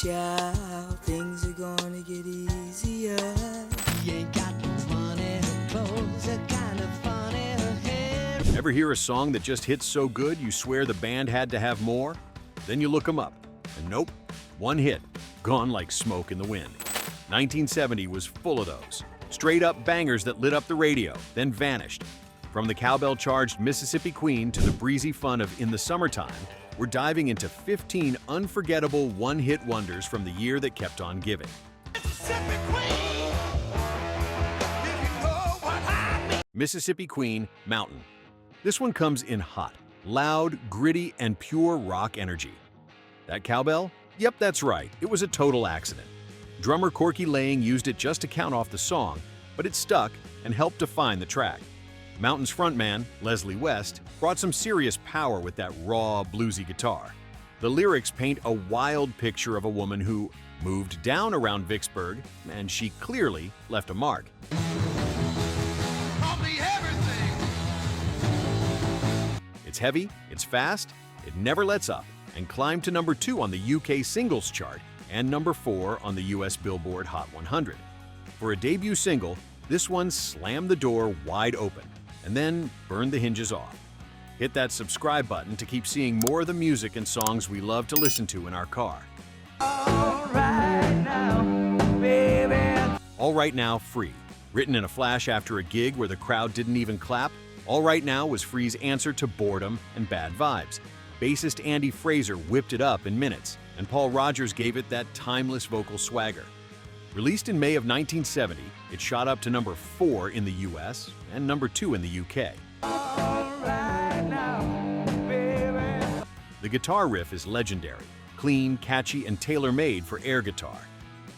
child, things are gonna get easier. You ain't got money, clothes are kind of funny. Hair. Ever hear a song that just hits so good you swear the band had to have more? Then you look them up, and nope, one hit, gone like smoke in the wind. 1970 was full of those. Straight-up bangers that lit up the radio, then vanished. From the cowbell-charged Mississippi Queen to the breezy fun of In the Summertime, we're diving into 15 unforgettable one-hit wonders from the year that kept on giving. Mississippi Queen, Mountain. This one comes in hot, loud, gritty, and pure rock energy. That cowbell? Yep, that's right, it was a total accident. Drummer Corky Laying used it just to count off the song, but it stuck and helped define the track. Mountain's frontman, Leslie West, brought some serious power with that raw, bluesy guitar. The lyrics paint a wild picture of a woman who moved down around Vicksburg, and she clearly left a mark. It's heavy, it's fast, it never lets up, and climbed to number 2 on the UK singles chart and number 4 on the US Billboard Hot 100. For a debut single, this one slammed the door wide open and then burned the hinges off. Hit that subscribe button to keep seeing more of the music and songs we love to listen to in our car. All right now, baby. All Right Now, Free. Written in a flash after a gig where the crowd didn't even clap, All Right Now was Free's answer to boredom and bad vibes. Bassist Andy Fraser whipped it up in minutes, and Paul Rodgers gave it that timeless vocal swagger. Released in May of 1970, it shot up to number 4 in the US and number 2 in the UK. The guitar riff is legendary, clean, catchy, and tailor-made for air guitar.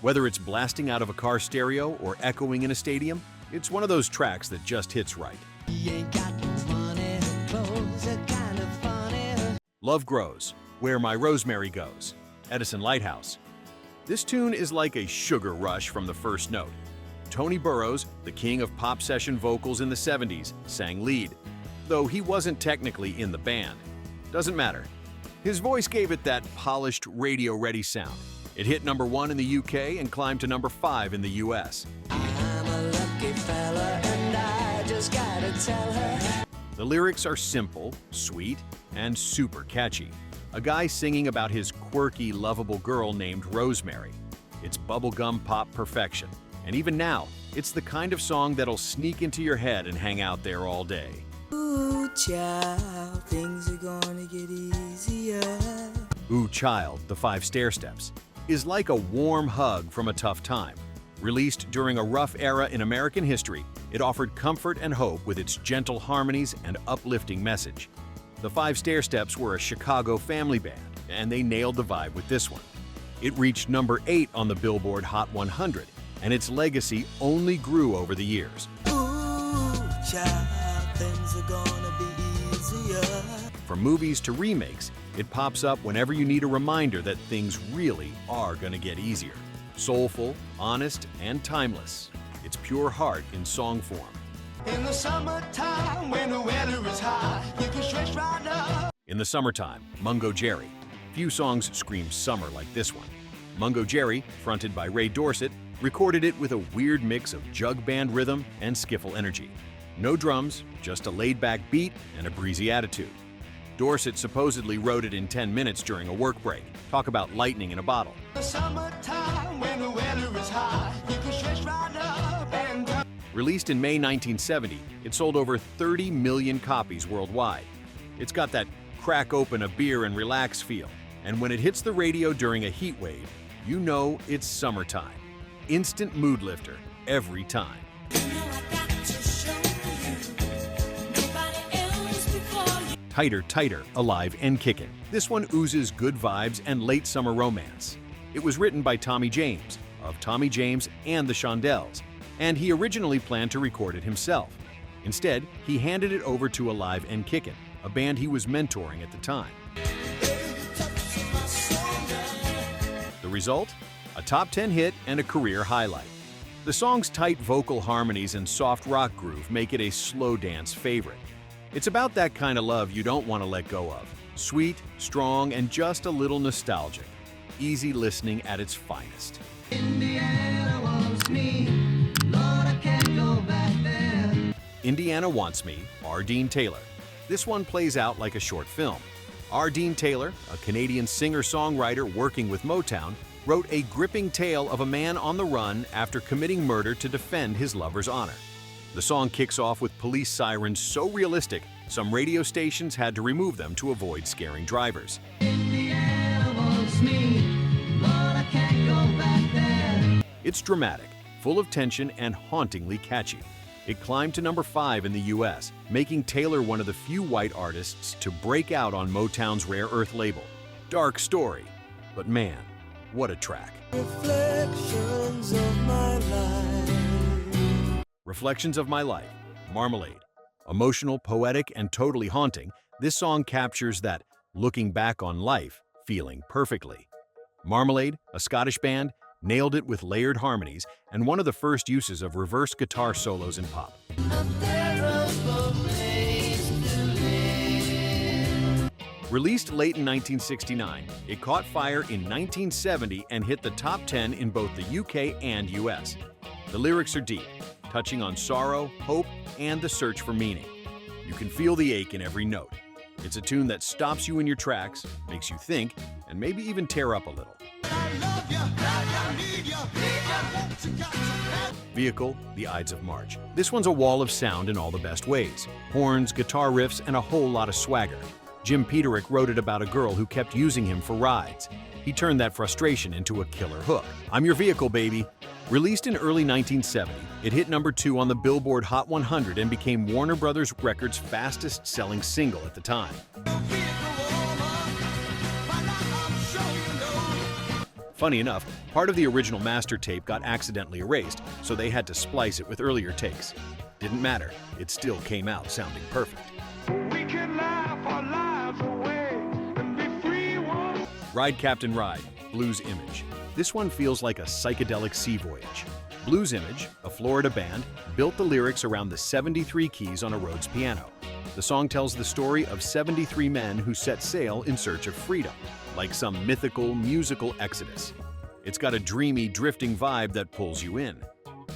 Whether it's blasting out of a car stereo or echoing in a stadium, it's one of those tracks that just hits right. You ain't got money, clothes are kind of funny. Love Grows, Where My Rosemary Goes, Edison Lighthouse. This tune is like a sugar rush from the first note. Tony Burrows, the king of pop session vocals in the 70s, sang lead, though he wasn't technically in the band. Doesn't matter. His voice gave it that polished, radio-ready sound. It hit number 1 in the UK and climbed to number 5 in the US. I'm a lucky fella and I just gotta tell her. The lyrics are simple, sweet, and super catchy. A guy singing about his quirky, lovable girl named Rosemary. It's bubblegum pop perfection. And even now, it's the kind of song that'll sneak into your head and hang out there all day. Ooh, child, things are gonna get easier. Ooh Child, the Five Stairsteps, is like a warm hug from a tough time. Released during a rough era in American history, it offered comfort and hope with its gentle harmonies and uplifting message. The Five Stairsteps were a Chicago family band, and they nailed the vibe with this one. It reached number 8 on the Billboard Hot 100, and its legacy only grew over the years. Ooh, child, things are gonna be easier. From movies to remakes, it pops up whenever you need a reminder that things really are gonna get easier. Soulful, honest, and timeless. It's pure heart in song form. In the summertime, when the weather is hot, you can stretch right up. In the Summertime, Mungo Jerry. Few songs scream summer like this one. Mungo Jerry, fronted by Ray Dorset, recorded it with a weird mix of jug band rhythm and skiffle energy. No drums, just a laid-back beat and a breezy attitude. Dorset supposedly wrote it in 10 minutes during a work break. Talk about lightning in a bottle. In the summertime, when the weather is hot, you can stretch right up and down. Released in May 1970, it sold over 30 million copies worldwide. It's got that crack open a beer and relax feel, and when it hits the radio during a heat wave, you know it's summertime. Instant mood lifter every time. Tighter, Tighter, Alive and Kickin'. This one oozes good vibes and late summer romance. It was written by Tommy James, of Tommy James and the Shondells, and he originally planned to record it himself. Instead, he handed it over to Alive and Kickin', a band he was mentoring at the time. The result? A top 10 hit and a career highlight. The song's tight vocal harmonies and soft rock groove make it a slow dance favorite. It's about that kind of love you don't want to let go of. Sweet, strong, and just a little nostalgic. easy listening at its finest. Indiana wants me, Lord, I can't go back there. Indiana Wants Me, R. Dean Taylor. This one plays out like a short film. R. Dean Taylor, a Canadian singer-songwriter working with Motown, wrote a gripping tale of a man on the run after committing murder to defend his lover's honor. The song kicks off with police sirens so realistic, some radio stations had to remove them to avoid scaring drivers. Indiana wants me, Lord, I can't go back there. It's dramatic, full of tension, and hauntingly catchy. It climbed to number 5 in the US, making Taylor one of the few white artists to break out on Motown's Rare Earth label. Dark story, but man, what a track. Reflections of my life. Reflections of My Life, Marmalade. Emotional, poetic, and totally haunting, this song captures that looking back on life feeling perfectly. Marmalade, a Scottish band, nailed it with layered harmonies and one of the first uses of reverse guitar solos in pop. Released late in 1969, it caught fire in 1970 and hit the top 10 in both the UK and US. The lyrics are deep, touching on sorrow, hope, and the search for meaning. You can feel the ache in every note. It's a tune that stops you in your tracks, makes you think, and maybe even tear up a little. Vehicle, The Ides of March. This one's a wall of sound in all the best ways. Horns, guitar riffs, and a whole lot of swagger. Jim Peterick wrote it about a girl who kept using him for rides. He turned that frustration into a killer hook. I'm Your Vehicle, Baby. Released in early 1970, it hit number 2 on the Billboard Hot 100 and became Warner Brothers Records' fastest-selling single at the time. Funny enough, part of the original master tape got accidentally erased, so they had to splice it with earlier takes. Didn't matter, it still came out sounding perfect. We can laugh our lives away and be free once. Ride Captain Ride, Blues Image. This one feels like a psychedelic sea voyage. Blues Image, a Florida band, built the lyrics around the 73 keys on a Rhodes piano. The song tells the story of 73 men who set sail in search of freedom, like some mythical, musical exodus. It's got a dreamy, drifting vibe that pulls you in.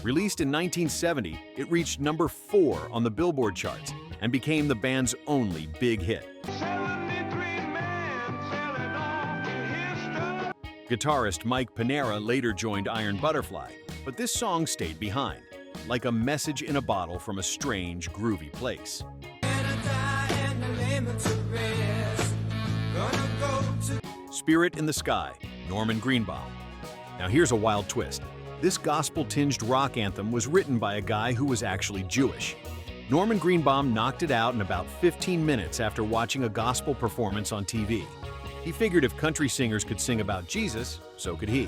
Released in 1970, it reached number 4 on the Billboard charts and became the band's only big hit. 73 men selling off his stuff. Guitarist Mike Panera later joined Iron Butterfly, but this song stayed behind, like a message in a bottle from a strange, groovy place. Spirit in the Sky, Norman Greenbomb. Now here's a wild twist. This gospel-tinged rock anthem was written by a guy who was actually Jewish. Norman Greenbomb knocked it out in about 15 minutes after watching a gospel performance on TV. He figured if country singers could sing about Jesus, so could he.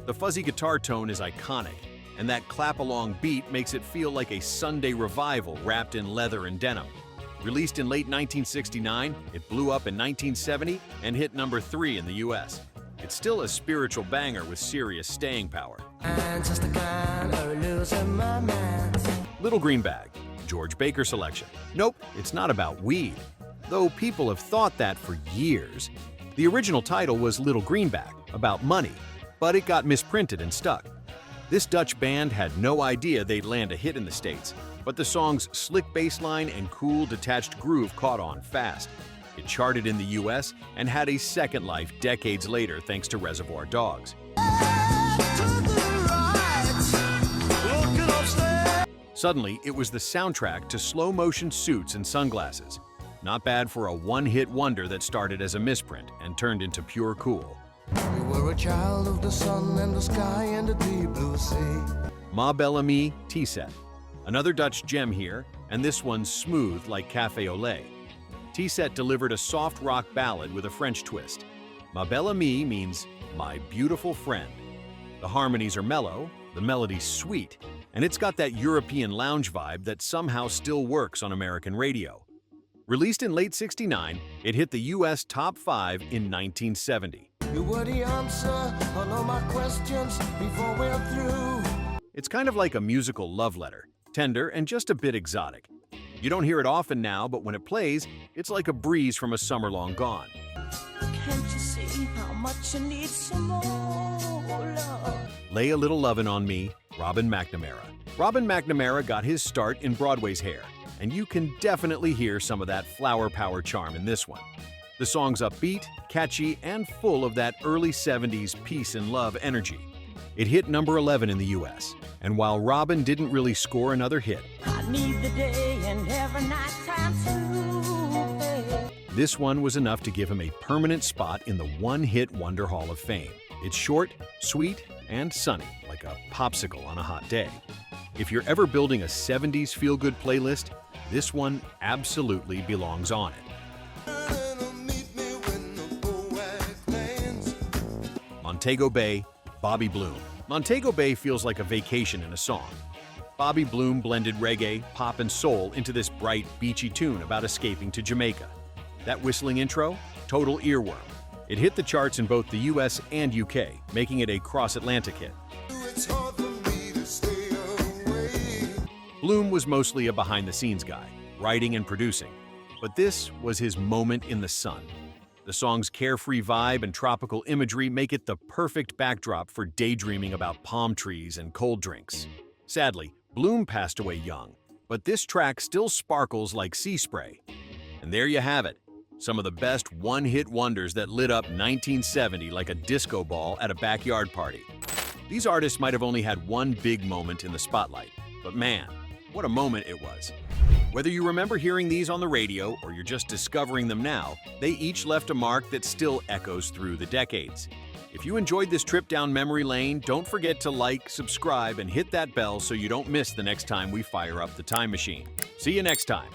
The fuzzy guitar tone is iconic, and that clap-along beat makes it feel like a Sunday revival wrapped in leather and denim. Released in late 1969, it blew up in 1970 and hit number 3 in the US. It's still a spiritual banger with serious staying power. Little Green Bag, George Baker selection. Nope, it's not about weed, though people have thought that for years. The original title was Little Greenback, about money, but it got misprinted and stuck. This Dutch band had no idea they'd land a hit in the States, but the song's slick bass line and cool, detached groove caught on fast. It charted in the US and had a second life decades later thanks to Reservoir Dogs. Suddenly, it was the soundtrack to slow-motion suits and sunglasses. Not bad for a one-hit wonder that started as a misprint and turned into pure cool. We were a child of the sun and the sky and the deep blue sea. Ma Belle Amie, T-Set. Another Dutch gem here, and this one's smooth like Café au lait. T-Set delivered a soft rock ballad with a French twist. Ma Belle Amie means my beautiful friend. The harmonies are mellow, the melody's sweet, and it's got that European lounge vibe that somehow still works on American radio. Released in late '69, it hit the US top 5 in 1970. You were the answer on all my questions before we're through. It's kind of like a musical love letter, tender and just a bit exotic. You don't hear it often now, but when it plays, it's like a breeze from a summer long gone. Can't you see how much you need some more love? Lay a Little Lovin' on Me, Robin Magnamera. Robin Magnamera got his start in Broadway's hair, and you can definitely hear some of that flower power charm in this one. The song's upbeat, catchy, and full of that early 70s peace and love energy. It hit number 11 in the US, and while Robin didn't really score another hit, I need the day and every night time to pay. this one was enough to give him a permanent spot in the One-Hit Wonder Hall of Fame. It's short, sweet, and sunny, like a popsicle on a hot day. If you're ever building a 70s feel-good playlist, this one absolutely belongs on it. Montego Bay, Bobby Bloom. Montego Bay feels like a vacation in a song. Bobby Bloom blended reggae, pop, and soul into this bright, beachy tune about escaping to Jamaica. That whistling intro? Total earworm. It hit the charts in both the US and UK, making it a cross-Atlantic hit. Bloom was mostly a behind-the-scenes guy, writing and producing. But this was his moment in the sun. The song's carefree vibe and tropical imagery make it the perfect backdrop for daydreaming about palm trees and cold drinks. Sadly, Bloom passed away young, but this track still sparkles like sea spray. And there you have it, some of the best one-hit wonders that lit up 1970 like a disco ball at a backyard party. These artists might have only had one big moment in the spotlight, but man, what a moment it was. Whether you remember hearing these on the radio or you're just discovering them now, they each left a mark that still echoes through the decades. If you enjoyed this trip down memory lane, don't forget to like, subscribe, and hit that bell so you don't miss the next time we fire up the time machine. See you next time.